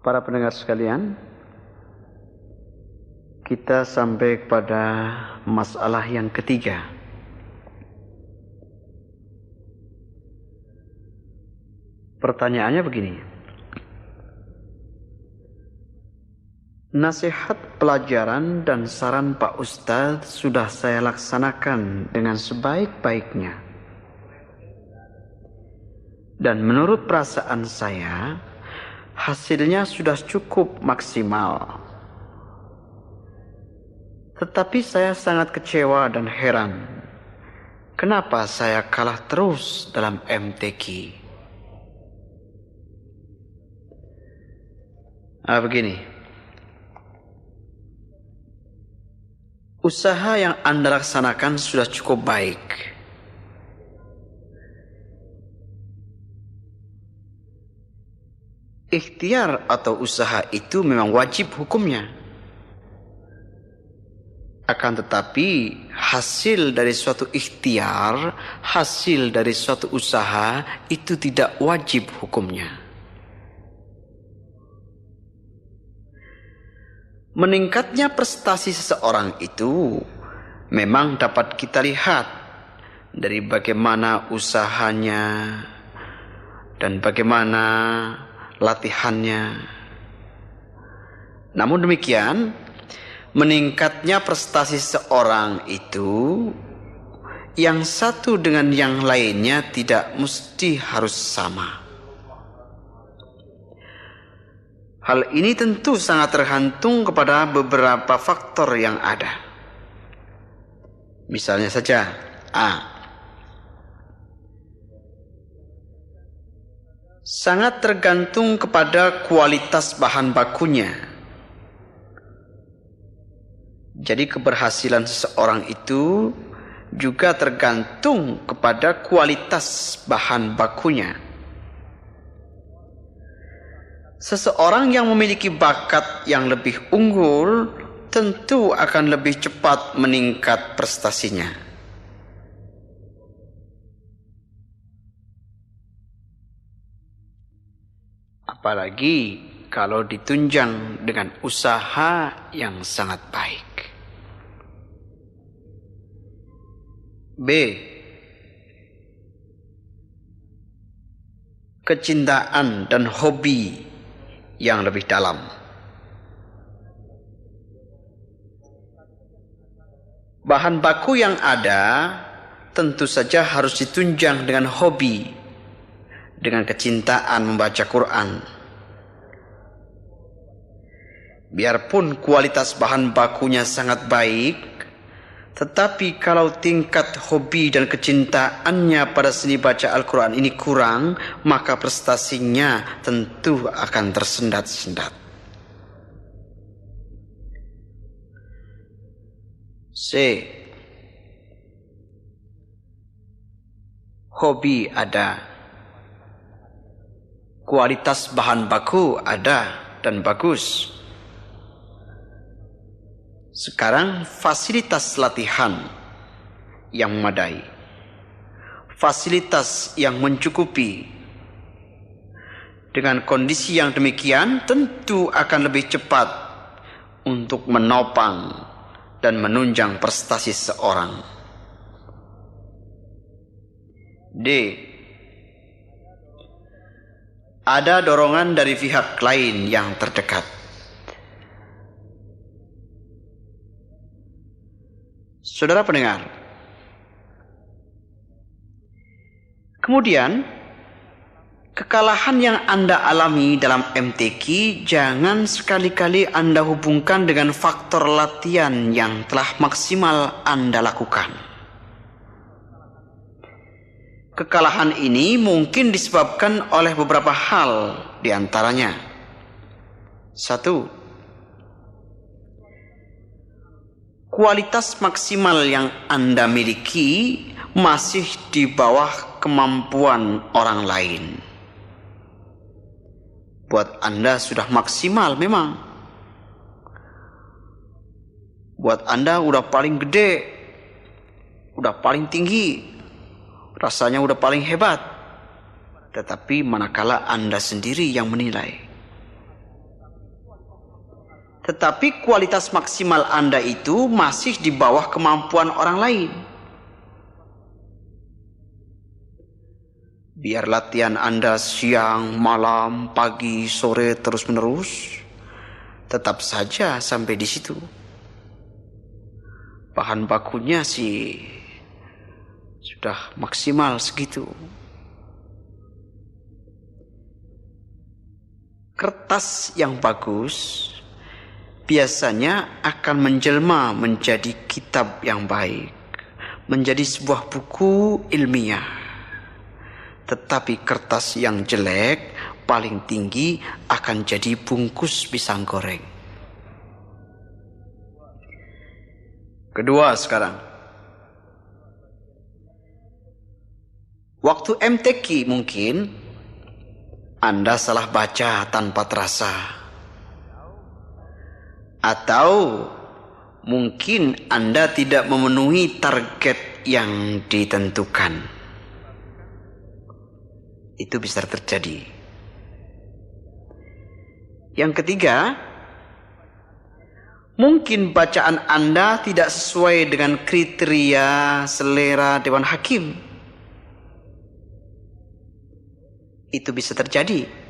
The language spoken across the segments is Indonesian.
Para pendengar sekalian, kita sampai kepada masalah yang ketiga. Pertanyaannya begini. Nasihat pelajaran dan saran Pak Ustadz sudah saya laksanakan dengan sebaik-baiknya. Dan menurut perasaan saya, hasilnya sudah cukup maksimal. Tetapi saya sangat kecewa dan heran. Kenapa saya kalah terus dalam MTQ? Begini. Usaha yang Anda laksanakan sudah cukup baik. Ikhtiar atau usaha itu memang wajib hukumnya. Akan tetapi hasil dari suatu ikhtiar, hasil dari suatu usaha itu tidak wajib hukumnya. Meningkatnya prestasi seseorang itu memang dapat kita lihat dari bagaimana usahanya dan bagaimana latihannya. Namun demikian, meningkatnya prestasi seseorang itu yang satu dengan yang lainnya tidak mesti harus sama. Hal ini tentu sangat tergantung kepada beberapa faktor yang ada. Misalnya saja, sangat tergantung kepada kualitas bahan bakunya. Jadi keberhasilan seseorang itu juga tergantung kepada kualitas bahan bakunya. Seseorang yang memiliki bakat yang lebih unggul tentu akan lebih cepat meningkat prestasinya. Apalagi kalau ditunjang dengan usaha yang sangat baik. B. Kecintaan dan hobi yang lebih dalam. Bahan baku yang ada tentu saja harus ditunjang dengan hobi, dengan kecintaan membaca Quran. Biarpun kualitas bahan bakunya sangat baik, tetapi kalau tingkat hobi dan kecintaannya pada seni baca Al-Quran ini kurang, maka prestasinya tentu akan tersendat-sendat. C. Hobi ada, kualitas bahan baku ada dan bagus. Sekarang fasilitas latihan yang memadai, fasilitas yang mencukupi. Dengan kondisi yang demikian tentu akan lebih cepat untuk menopang dan menunjang prestasi seseorang. D. Ada dorongan dari pihak lain yang terdekat. Saudara pendengar, kemudian kekalahan yang Anda alami dalam MTQ jangan sekali-kali Anda hubungkan dengan faktor latihan yang telah maksimal Anda lakukan. Kekalahan ini mungkin disebabkan oleh beberapa hal, di antaranya. 1. Kualitas maksimal yang Anda miliki masih di bawah kemampuan orang lain. Buat Anda sudah maksimal memang. Buat Anda udah paling gede, udah paling tinggi, rasanya udah paling hebat. Tetapi manakala Anda sendiri yang menilai. Tetapi kualitas maksimal Anda itu masih di bawah kemampuan orang lain. Biar latihan Anda siang, malam, pagi, sore terus-menerus, tetap saja sampai di situ. Bahan bakunya sih sudah maksimal segitu. Kertas yang bagus biasanya akan menjelma menjadi kitab yang baik, menjadi sebuah buku ilmiah. Tetapi kertas yang jelek paling tinggi akan jadi bungkus pisang goreng. Kedua sekarang, waktu MTQ mungkin Anda salah baca tanpa terasa. Atau mungkin Anda tidak memenuhi target yang ditentukan. Itu bisa terjadi. Yang ketiga, mungkin bacaan Anda tidak sesuai dengan kriteria selera Dewan Hakim. Itu bisa terjadi.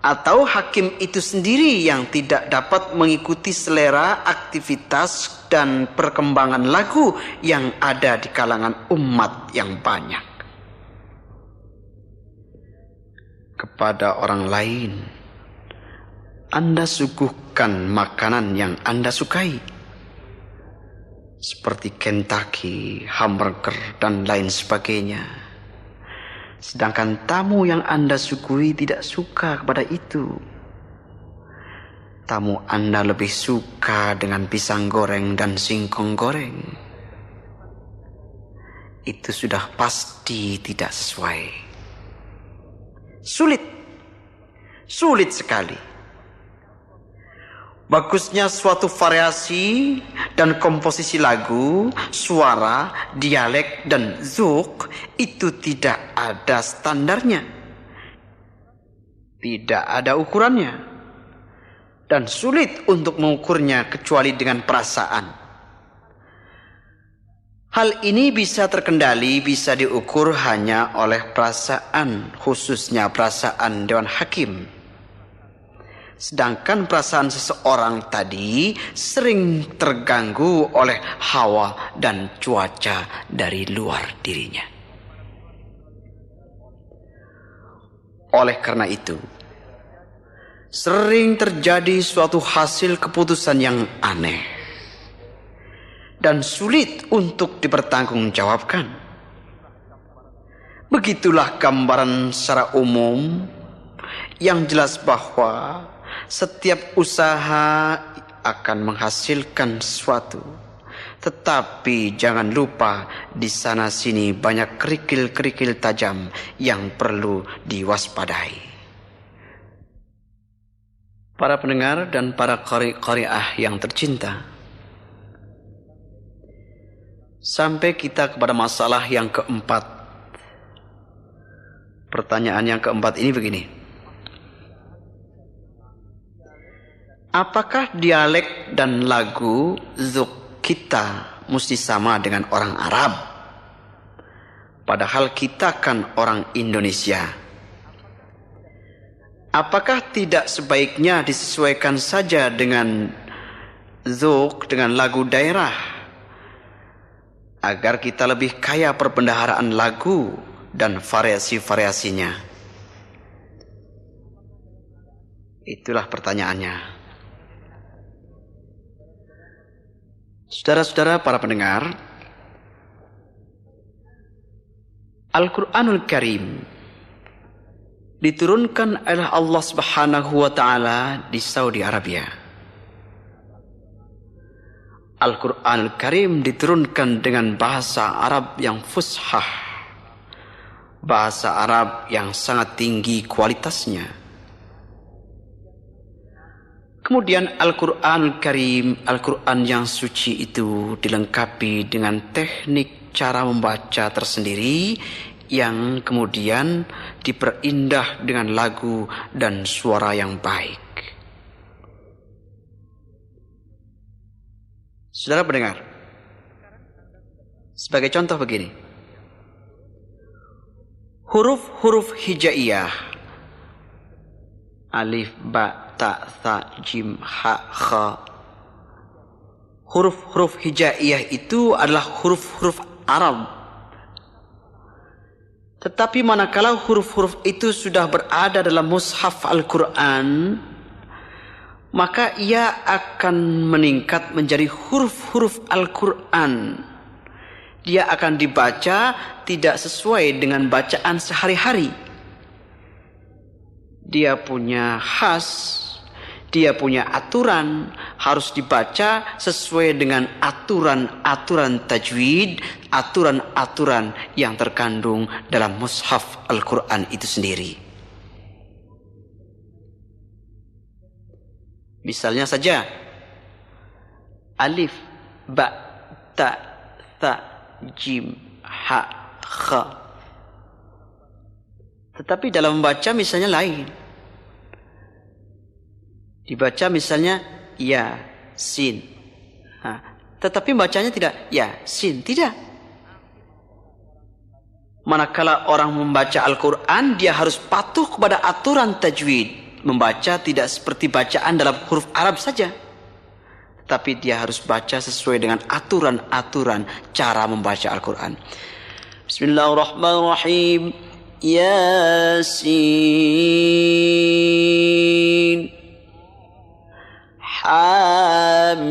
Atau hakim itu sendiri yang tidak dapat mengikuti selera, aktivitas, dan perkembangan lagu yang ada di kalangan umat yang banyak. Kepada orang lain, Anda suguhkan makanan yang Anda sukai, seperti Kentucky, hamburger, dan lain sebagainya. Sedangkan tamu yang Anda suguhi tidak suka kepada itu. Tamu Anda lebih suka dengan pisang goreng dan singkong goreng. Itu sudah pasti tidak sesuai. Sulit sekali. Bagusnya suatu variasi dan komposisi lagu, suara, dialek, dan zuk itu tidak ada standarnya. Tidak ada ukurannya. Dan sulit untuk mengukurnya kecuali dengan perasaan. Hal ini bisa terkendali, bisa diukur hanya oleh perasaan, khususnya perasaan Dewan Hakim. Sedangkan perasaan seseorang tadi sering terganggu oleh hawa dan cuaca dari luar dirinya. Oleh karena itu, sering terjadi suatu hasil keputusan yang aneh dan sulit untuk dipertanggungjawabkan. Begitulah gambaran secara umum yang jelas bahwa setiap usaha akan menghasilkan sesuatu. Tetapi jangan lupa di sana sini banyak kerikil-kerikil tajam yang perlu diwaspadai. Para pendengar dan para qari-qari'ah yang tercinta, sampai kita kepada masalah yang keempat. Pertanyaan yang keempat ini begini. Apakah dialek dan lagu zuk kita mesti sama dengan orang Arab? Padahal kita kan orang Indonesia. Apakah tidak sebaiknya disesuaikan saja dengan zuk, dengan lagu daerah, agar kita lebih kaya perbendaharaan lagu dan variasi-variasinya? Itulah pertanyaannya. Saudara-saudara para pendengar, Al-Quranul Karim diturunkan oleh Allah Subhanahu wa Ta'ala di Saudi Arabia. Al-Quranul Karim diturunkan dengan bahasa Arab yang fushah, bahasa Arab yang sangat tinggi kualitasnya. Kemudian Al-Quran Karim, Al-Quran yang suci itu dilengkapi dengan teknik cara membaca tersendiri yang kemudian diperindah dengan lagu dan suara yang baik. Saudara pendengar, sebagai contoh begini. Huruf-huruf hijaiyah, alif, ba, ta, tha, jim, ha, kha. Huruf-huruf hijaiyah itu adalah huruf-huruf Arab. Tetapi manakala huruf-huruf itu sudah berada dalam mushaf Al-Quran, maka ia akan meningkat menjadi huruf-huruf Al-Quran. Dia akan dibaca tidak sesuai dengan bacaan sehari-hari. Dia punya khas, dia punya aturan, harus dibaca sesuai dengan aturan-aturan tajwid, aturan-aturan yang terkandung dalam mushaf Al-Quran itu sendiri. Misalnya saja, alif, ba, ta, tha, jim, ha, kha. Tetapi dalam membaca misalnya lain. Dibaca misalnya ya, sin. Tetapi bacanya tidak ya, sin. Tidak. Manakala orang membaca Al-Quran, dia harus patuh kepada aturan tajwid. Membaca tidak seperti bacaan dalam huruf Arab saja. Tapi dia harus baca sesuai dengan aturan-aturan cara membaca Al-Quran. Bismillahirrahmanirrahim. Yasin. Hamim.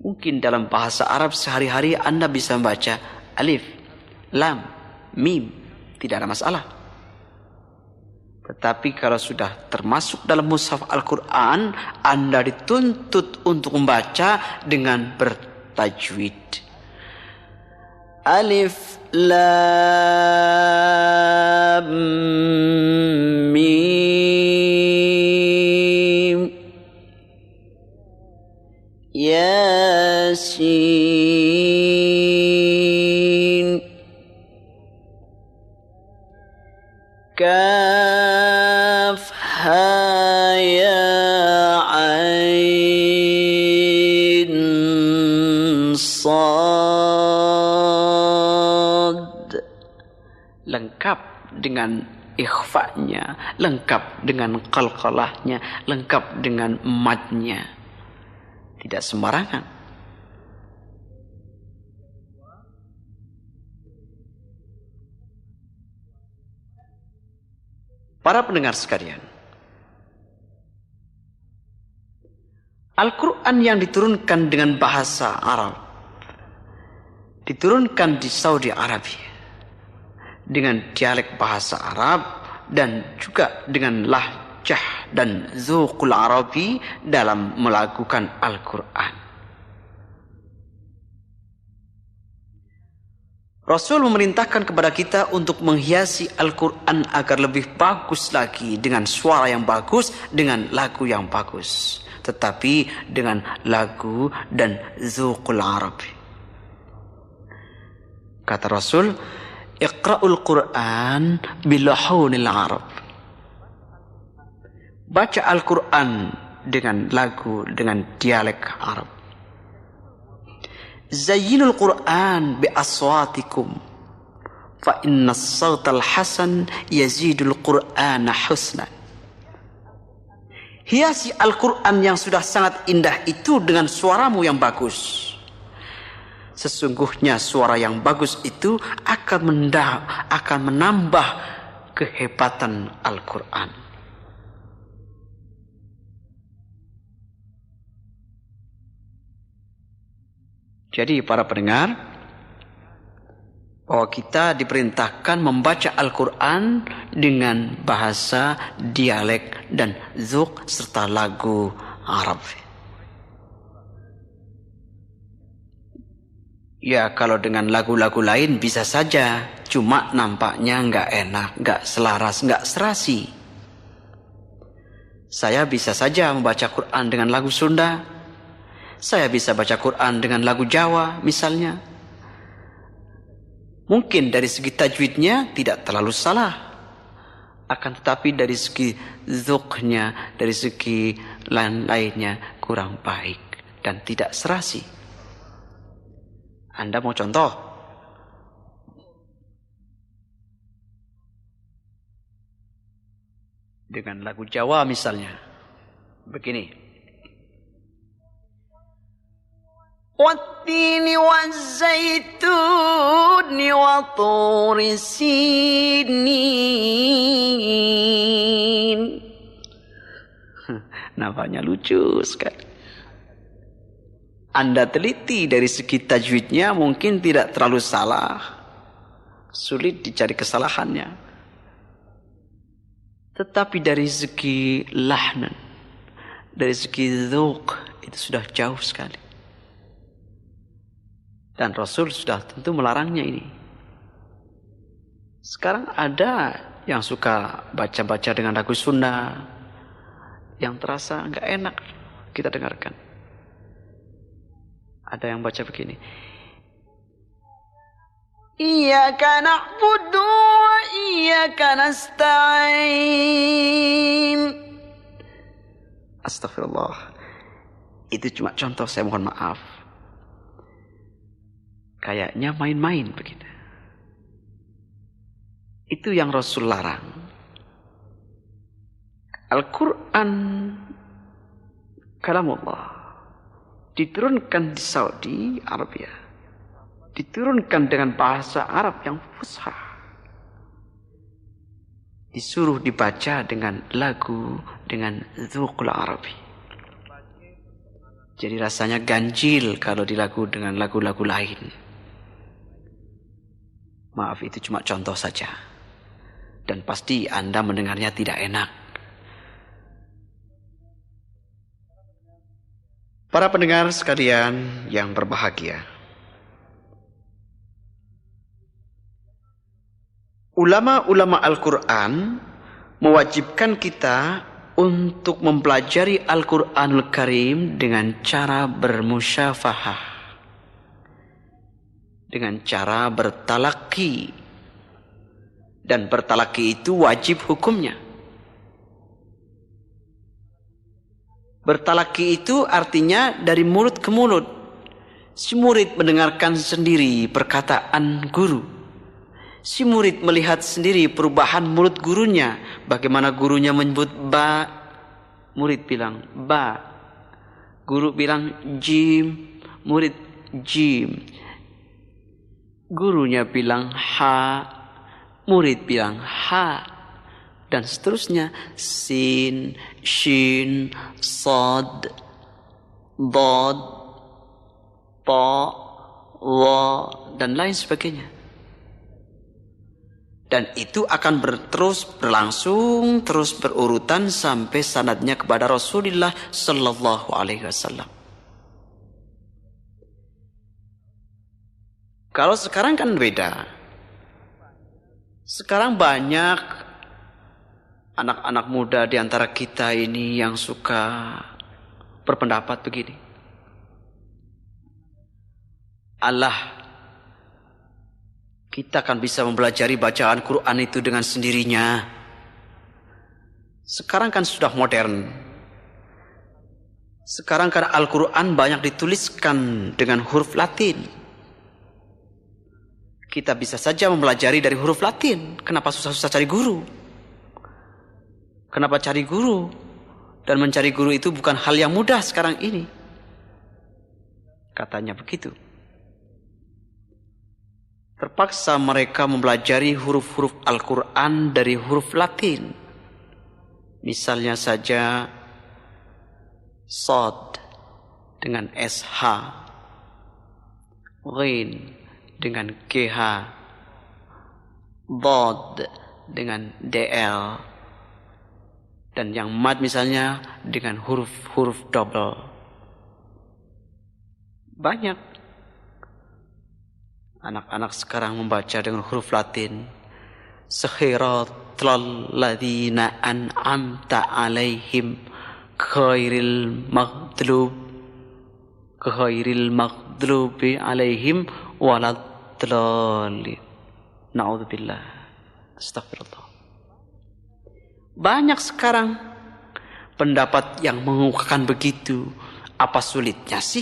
Mungkin dalam bahasa Arab sehari-hari Anda bisa membaca alif, lam, mim. Tidak ada masalah. Tetapi kalau sudah termasuk dalam mushaf Al-Quran, Anda dituntut untuk membaca dengan bertajwid. Alif, lam, mim, yasin, kaf, ha, ya, ain, sad. Lengkap dengan ikhfa'nya, lengkap dengan qalqalahnya, lengkap dengan madnya. Tidak sembarangan. Para pendengar sekalian, Al-Quran yang diturunkan dengan bahasa Arab, diturunkan di Saudi Arabia dengan dialek bahasa Arab dan juga dengan lahjah dan zuqul Arabi dalam melakukan Al-Quran. Rasul memerintahkan kepada kita untuk menghiasi Al-Quran agar lebih bagus lagi dengan suara yang bagus, dengan lagu yang bagus. Tetapi dengan lagu dan zuqul Arabi. Kata Rasul, Iqra'ul Quran bilahunil Arab. Baca Al-Quran dengan lagu, dengan dialek Arab. Zayyinul Quran bi aswatikum fa inna as-sawtal hasan yazidul Qur'ana husna. Hiasi Al-Quran yang sudah sangat indah itu dengan suaramu yang bagus. Sesungguhnya suara yang bagus itu akan menambah kehebatan Al-Quran. Jadi para pendengar, bahwa kita diperintahkan membaca Al-Quran dengan bahasa, dialek, dan zuq serta lagu Arab. Ya kalau dengan lagu-lagu lain bisa saja, cuma nampaknya nggak enak, nggak selaras, nggak serasi. Saya bisa saja membaca Quran dengan lagu Sunda. Saya bisa baca Quran dengan lagu Jawa misalnya. Mungkin dari segi tajwidnya tidak terlalu salah. Akan tetapi dari segi dzuknya, dari segi lain-lainnya kurang baik dan tidak serasi. Anda mau contoh? Dengan lagu Jawa misalnya. Begini. Wattini wazzaituni wa turi sinin. Namanya lucu sekali. Anda teliti dari segi tajwidnya mungkin tidak terlalu salah. Sulit dicari kesalahannya. Tetapi dari segi lahnan, dari segi dzuk, itu sudah jauh sekali. Dan Rasul sudah tentu melarangnya ini. Sekarang ada yang suka baca-baca dengan lagu sunnah yang terasa enggak enak kita dengarkan. Ada yang baca begini. Iyyaka na'budu wa iyyaka nasta'in. Astagfirullah. Itu cuma contoh, saya mohon maaf. Kayaknya main-main begitu. Itu yang Rasul larang. Al-Quran kalamullah diturunkan di Saudi Arabia, diturunkan dengan bahasa Arab yang fusha, disuruh dibaca dengan lagu, dengan dzukul Arabi. Jadi rasanya ganjil kalau dilagu dengan lagu-lagu lain. Maaf, itu cuma contoh saja. Dan pasti Anda mendengarnya tidak enak. Para pendengar sekalian yang berbahagia. Ulama-ulama Al-Quran mewajibkan kita untuk mempelajari Al-Quranul Karim dengan cara bermusyafahah. Dengan cara bertalaki. Dan bertalaki itu wajib hukumnya. Bertalaki itu artinya dari mulut ke mulut. Si murid mendengarkan sendiri perkataan guru. Si murid melihat sendiri perubahan mulut gurunya. Bagaimana gurunya menyebut ba, murid bilang ba. Guru bilang jim, murid jim. Gurunya bilang ha, murid bilang ha, dan seterusnya. Sin, shin, sad, dad, ta, wa, dan lain sebagainya. Dan itu akan terus berlangsung, terus berurutan sampai sanadnya kepada Rasulullah Sallallahu Alaihi Wasallam. Kalau sekarang kan beda. Sekarang banyak anak-anak muda di antara kita ini yang suka berpendapat begini. Allah, kita akan bisa mempelajari bacaan Quran itu dengan sendirinya. Sekarang kan sudah modern. Sekarang kan Al-Quran banyak dituliskan dengan huruf Latin. Kita bisa saja mempelajari dari huruf Latin. Kenapa susah-susah cari guru? Kenapa cari guru? Dan mencari guru itu bukan hal yang mudah sekarang ini. Katanya begitu. Terpaksa mereka mempelajari huruf-huruf Al-Quran dari huruf Latin. Misalnya saja Sad dengan SH, Ghin dengan GH, Dad dengan DL, dan yang mad misalnya dengan huruf-huruf double. Banyak anak-anak sekarang membaca dengan huruf Latin. Siratal ladzina an'amta alaihim ghairil maghdubi alaihim waladdallin. Na'udzubillah. Astagfirullah. Banyak sekarang pendapat yang mengungkapkan begitu. Apa sulitnya sih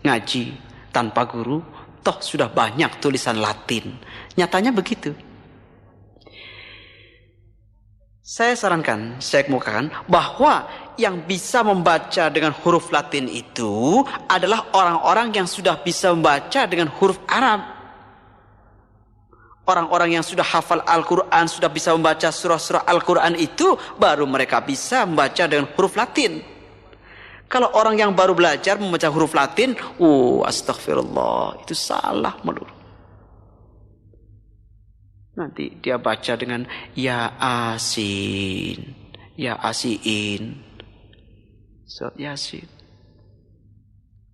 ngaji tanpa guru? Toh sudah banyak tulisan Latin. Nyatanya begitu. Saya sarankan, saya kemukakan bahwa yang bisa membaca dengan huruf Latin itu adalah orang-orang yang sudah bisa membaca dengan huruf Arab. Orang-orang yang sudah hafal Al-Quran, sudah bisa membaca surah-surah Al-Quran itu, baru mereka bisa membaca dengan huruf Latin. Kalau orang yang baru belajar membaca huruf Latin, astagfirullah, itu salah melulu. Nanti dia baca dengan ya asin, ya asiin, surat Yasin.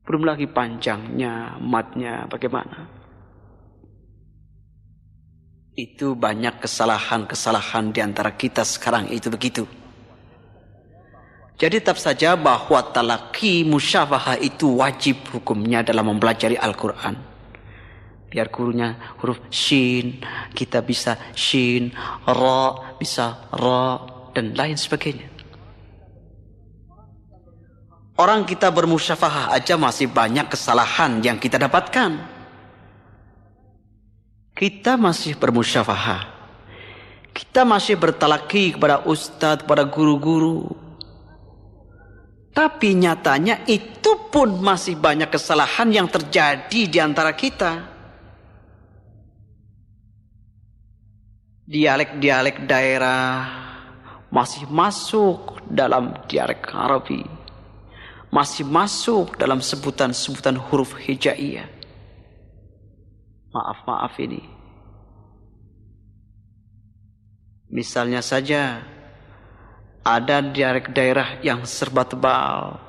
Belum lagi panjangnya, matnya bagaimana. Itu banyak kesalahan-kesalahan di antara kita sekarang itu begitu. Jadi tetap saja bahwa talaki musyafahah itu wajib hukumnya dalam mempelajari Al-Quran. Biar gurunya huruf shin, kita bisa shin, ra, bisa ra, dan lain sebagainya. Orang kita bermusyafahah aja masih banyak kesalahan yang kita dapatkan. Kita masih bermusyafahah. Kita masih bertalaki kepada ustadz, kepada guru-guru. Tapi nyatanya itu pun masih banyak kesalahan yang terjadi di antara kita. Dialek-dialek daerah masih masuk dalam dialek Arabi. Masih masuk dalam sebutan-sebutan huruf hijaiyah. Maaf ini. Misalnya saja ada dialek daerah yang serba tebal.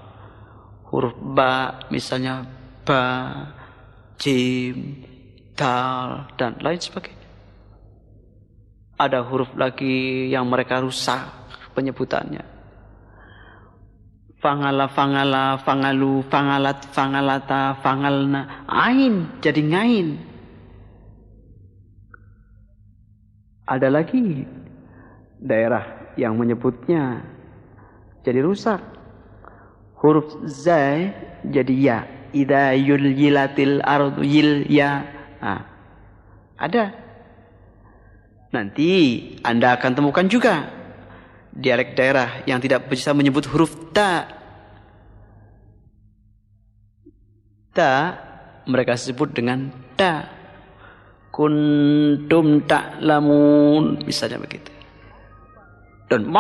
Huruf ba misalnya ba, jim, dal, dan lain sebagainya. Ada huruf lagi yang mereka rusak penyebutannya. Fangala, fangala, fangalu, fangalat, fangalata, fangalna. Ain jadi ngain. Ada lagi daerah yang menyebutnya jadi rusak. Huruf zai jadi ya. Idza yulyilatil ardu yil ya. Ada. Nanti Anda akan temukan juga dialek daerah yang tidak bisa menyebut huruf ta. Ta mereka sebut dengan ta. Kuntum ta'lamun, misalnya begitu. Dan